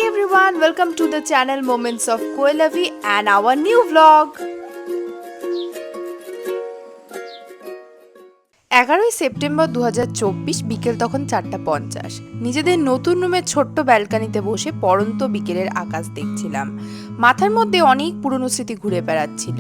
Hi everyone, welcome to the channel Moments of Koelavi and our new vlog. 11ই September 2024 বিকেল তখন 4:50। নিজেদের নতুন রুমের ছোট্ট ব্যালকনিতে বসে পড়ন্ত বিকেলের আকাশ দেখছিলাম। মাথার মধ্যে অনেক পুরনো স্মৃতি ঘুরে বেড়াচ্ছিল।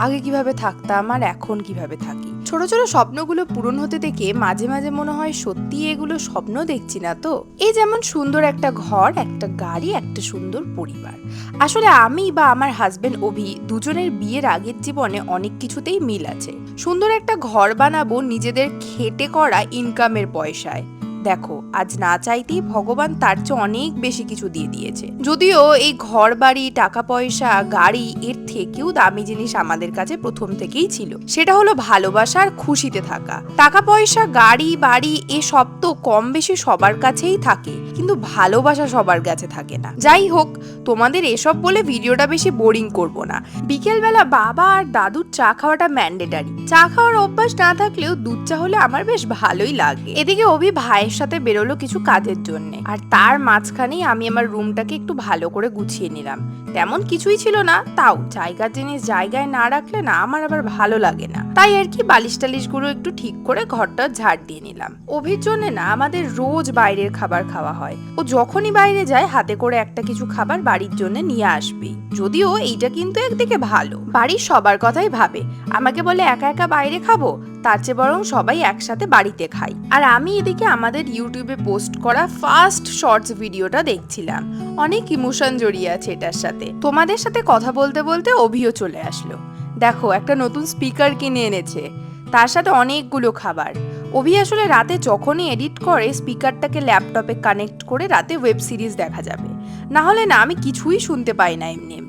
আগে কিভাবে থাকতাম আর এখন কিভাবে থাকি। ছোট ছোট স্বপ্নগুলো পূরণ হতে দেখে মাঝে মাঝে মনে হয় সত্যি এগুলো স্বপ্ন দেখছি না তো। এই যেমন সুন্দর একটা ঘর, একটা গাড়ি, একটা সুন্দর পরিবার। আসলে আমি বা আমার হাজবেন্ড অভি দুজনের বিয়ের আগের জীবনে অনেক কিছুতেই মিল আছে। সুন্দর একটা ঘর বানাবো নিজেদের খেটে করা ইনকামের পয়সায়। দেখো, আজ না চাইতেই ভগবান তার চেয়ে অনেক বেশি কিছু দিয়ে দিয়েছে। যদিও এই ঘর বাড়ি, টাকা পয়সা, গাড়ি এর থেকেও দামি জিনিস আমাদের কাছে প্রথম থেকেই ছিল, সেটা হলো ভালোবাসা আর খুশিতে থাকা। টাকা পয়সা, গাড়ি বাড়ি এসব তো কম বেশি সবার কাছেই থাকে, কিন্তু ভালোবাসা সবার কাছে থাকে না। যাই হোক, তোমাদের এসব বলে ভিডিওটা বেশি বোরিং করব না। বিকেলবেলা বাবা আর দাদুর চা খাওয়াটা ম্যান্ডেটারি। চা খাওয়ার অভ্যাস না থাকলেও দুধ চা হলে আমার বেশ ভালোই লাগে। এদিকে অভি ভাইয়ের সাথে বেরোলো কিছু কাজের জন্য, আর তার মাঝখানেই আমি আমার রুমটাকে একটু ভালো করে গুছিয়ে নিলাম। তেমন কিছুই ছিল না, তাও জায়গার জিনিস জায়গায় না রাখলে না আমার আবার ভালো লাগে না। তাই আর কি বালিশ টালিশ গুলো একটু ঠিক করে ঘরটা ঝাড় দিয়ে নিলাম। অভির জন্য না আমাদের রোজ বাইরের খাবার খাওয়া হয়। ও যখনই বাইরে যায় হাতে করে একটা কিছু খাবার বাড়ির জন্য নিয়ে আসবেই। যদিও এইটা কিন্তু একদিকে ভালো, বাড়ির সবার কথাই ভাবে। আমাকে বলে একা একা বাইরে খাবো, তার চেয়ে বরং সবাই একসাথে বাড়িতে খাই। আর আমি এদিকে আমাদের ইউটিউবে পোস্ট করা ফার্স্ট শর্টস ভিডিওটা দেখছিলাম। অনেক ইমোশন জড়িয়ে আছে এটার সাথে। তোমাদের সাথে কথা বলতে বলতে অভিও চলে আসলো। দেখো, একটা নতুন স্পিকার কিনে এনেছে, তার সাথে অনেকগুলো খাবার। অভি আসলে রাতে যখনই এডিট করে স্পিকারটাকে ল্যাপটপে কানেক্ট করে রাতে ওয়েব সিরিজ দেখা যাবে, না হলে না আমি কিছুই শুনতে পাই না এমনি এমনি।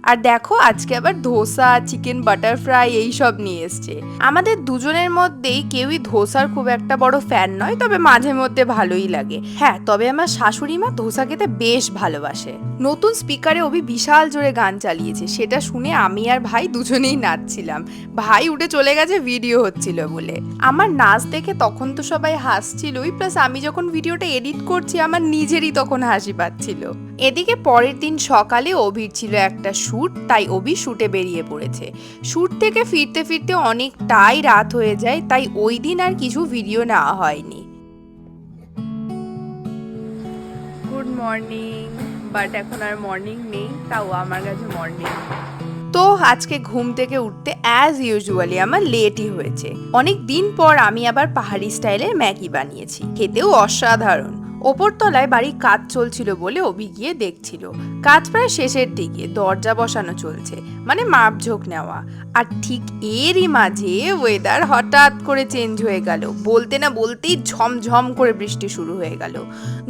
আর দেখো, আজকে আবার ধোসা, চিকেন বাটার ফ্রাই এইসব নিয়ে এসছে। আমাদের দুজনের মধ্যেই কেউই ধোসার খুব একটা বড় ফ্যান নয়, তবে মাঝে মধ্যে ভালোই লাগে। হ্যাঁ, তবে আমার শাশুড়ি মা ধোসা খেতে বেশ ভালোবাসে। নতুন স্পিকারে অভি বিশাল জোরে গান চালিয়েছে, সেটা শুনে আমি আর ভাই দুজনেই নাচছিলাম। ভাই উঠে চলে গেছে ভিডিও হচ্ছিল বলে। আমার নাচ দেখে তখন তো সবাই হাসছিলই, প্লাস আমি যখন ভিডিওটা এডিট করছি আমার নিজেরই তখন হাসি পাচ্ছিল। এদিকে পরের দিন সকালে অভির ছিল একটা শুট, তাই অভি শুটে বেরিয়ে পড়েছে। শুট থেকে ফিরতে ফিরতে অনেকটাই রাত হয়ে যায়, তাই ওই দিন আর কিছু ভিডিও নেওয়া হয়নি। গুড মর্নিং, বাট এখন আর মর্নিং নেই, তাও আমার কাছে মর্নিং। তো আজকে ঘুম থেকে উঠতে অ্যাজ ইউজুয়ালি আমার লেটই হয়েছে। অনেক দিন পর আমি আবার পাহাড়ি স্টাইলের ম্যাগি বানিয়েছি, খেতেও অসাধারণ। ওপরতলায় বাড়ির কাজ চলছিল বলে অভি গিয়ে দেখছিল। কাজ প্রায় শেষের দিকে, দরজা বসানো চলছে, মানে মাপঝোঁক নেওয়া। আর ঠিক এরই মাঝে ওয়েদার হঠাৎ করে চেঞ্জ হয়ে গেল। বলতে না বলতেই ঝমঝম করে বৃষ্টি শুরু হয়ে গেল।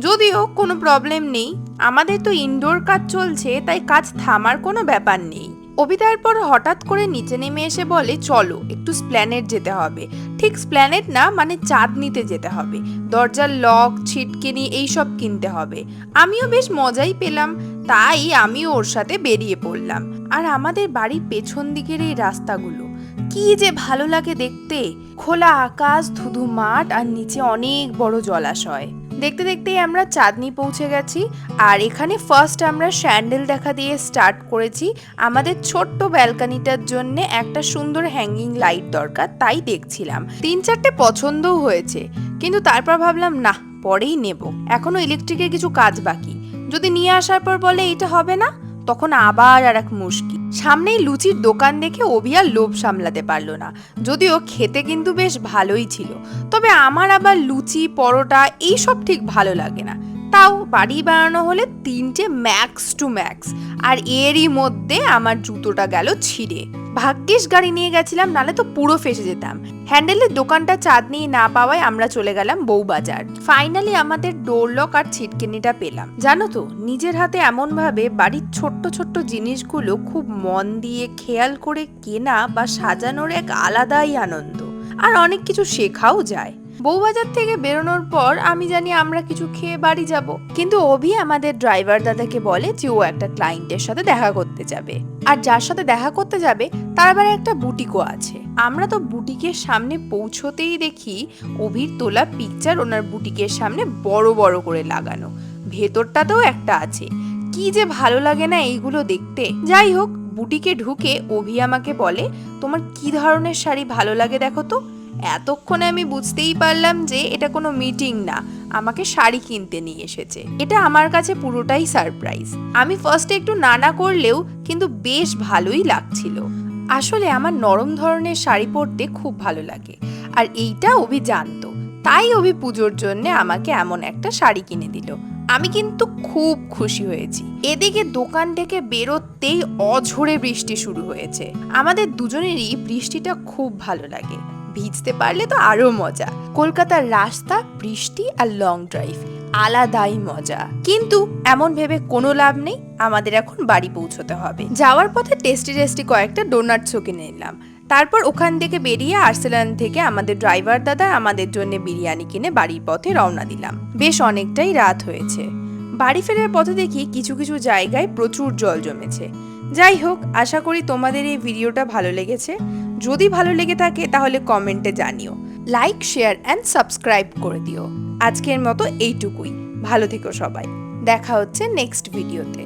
যদিও কোনো প্রবলেম নেই, আমাদের তো ইনডোর কাজ চলছে, তাই কাজ থামার কোনো ব্যাপার নেই। অভি তারপর হঠাৎ করে নিচে নেমে এসে বলে, চলো একটু স্প্ল্যানেট যেতে হবে। ঠিক স্প্ল্যানেট না, মানে চাঁদনিতে যেতে হবে। দরজার লক, ছিটকিনি এইসব কিনতে হবে। আমিও বেশ মজাই পেলাম, তাই আমিও ওর সাথে বেরিয়ে পড়লাম। আর আমাদের বাড়ির পেছন দিকের এই রাস্তাগুলো কি যে ভালো লাগে দেখতে। খোলা আকাশ, ধুধু মাঠ, আর নিচে অনেক বড় জলাশয়। দেখতে দেখতেই আমরা চাঁদনি পৌঁছে গেছি। আর এখানে ফার্স্ট আমরা স্যান্ডেল দেখা দিয়ে স্টার্ট করেছি। আমাদের ছোট্ট ব্যালকনিটার জন্য একটা সুন্দর হ্যাঙ্গিং লাইট দরকার, তাই দেখছিলাম। 3-4টে পছন্দও হয়েছে, কিন্তু তারপর ভাবলাম না, পরেই নেব, এখনো ইলেকট্রিকের কিছু কাজ বাকি। যদি নিয়ে আসার পর বলে এটা হবে না, তখন আবার আর এক মুশকিল। সামনেই লুচির দোকান দেখে অভি আর লোভ সামলাতে পারলো না। যদিও খেতে কিন্তু বেশ ভালোই ছিল, তবে আমার আবার লুচি, পরোটা এইসব ঠিক ভালো লাগে না। তাও বাড়ি বানানো হলে 3টে ম্যাক্স টু ম্যাক্স। আর এরই মধ্যে আমার জুতোটা গেল ছিঁড়ে। ভাগ্যিস গাড়ি নিয়ে গেছিলাম, নালে তো পুরো ফেসে যেতাম। হ্যান্ডেলের দোকানটা চাঁদনি না পাওয়ায় আমরা চলে গেলাম বউবাজার। ফাইনালি আমাদের ডোর লক আর ছিটকিনিটা পেলাম। জানো তো, নিজের হাতে এমন ভাবে বাড়ির ছোট্ট ছোট্ট জিনিসগুলো খুব মন দিয়ে খেয়াল করে কেনা বা সাজানোর এক আলাদাই আনন্দ, আর অনেক কিছু শেখাও যায়। বউবাজার থেকে বেরোনোর পর আমি জানি আমরা কিছু খেয়ে বাড়ি যাব, কিন্তু অভি আমাদের ড্রাইভার দাদাকে বলে যে ও একটা ক্লায়েন্টের সাথে দেখা করতে যাবে, আর যার সাথে দেখা করতে যাবে তার আবার একটা বুটিকও আছে। আমরা তো বুটিকের সামনে পৌঁছতেই দেখি অভির তোলা পিকচার ওনার বুটিকের সামনে বড় বড় করে লাগানো, ভেতরটাতেও একটা আছে। কি যে ভালো লাগে না এইগুলো দেখতে। যাই হোক, বুটিকে ঢুকে অভি আমাকে বলে, তোমার কি ধরনের শাড়ি ভালো লাগে দেখো তো। এতক্ষণে আমি বুঝতেই পারলাম যে এটা কোনো মিটিং না, আমাকে শাড়ি কিনতে নিয়ে এসেছে। এটা আমার কাছে পুরোটাই সারপ্রাইজ। আমি ফার্স্টে একটু নানা করলেও কিন্তু বেশ ভালোই লাগছিল। আসলে আমার নরম ধরনের শাড়ি পরতে খুব ভালো লাগে, আর এইটা অভি জানতো, তাই অভি পুজোর জন্য আমাকে এমন একটা শাড়ি কিনে দিল। আমি কিন্তু খুব খুশি হয়েছি। এদিকে দোকান থেকে বেরোতেই অঝোরে বৃষ্টি শুরু হয়েছে। আমাদের দুজনেরই বৃষ্টিটা খুব ভালো লাগে, ভিজতে পারলে তো আরো মজা। কলকাতার রাস্তা, বৃষ্টি আর লং ড্রাইভ আলাদাই মজা। কিন্তু এমন ভেবে কোনো লাভ নেই, আমাদের এখন বাড়ি পৌঁছতে হবে। যাওয়ার পথে টেস্টি টেস্টি কয়েকটা ডোনাটসও কিনে নিলাম। তারপর ওখান থেকে বেরিয়ে আর্সেলান থেকে আমাদের ড্রাইভার দাদা আমাদের জন্য বিরিয়ানি কিনে বাড়ির পথে রওনা দিলাম। বেশ অনেকটাই রাত হয়েছে। বাড়ি ফেরার পথে দেখি কিছু কিছু জায়গায় প্রচুর জল জমেছে। যাই হোক, আশা করি তোমাদের এই ভিডিওটা ভালো লেগেছে। যদি ভালো লেগে থাকে তাহলে কমেন্টে জানিও। লাইক, শেয়ার অ্যান্ড সাবস্ক্রাইব করে দিও। আজকের মতো এইটুকুই। ভালো থেকো সবাই। দেখা হচ্ছে নেক্সট ভিডিওতে।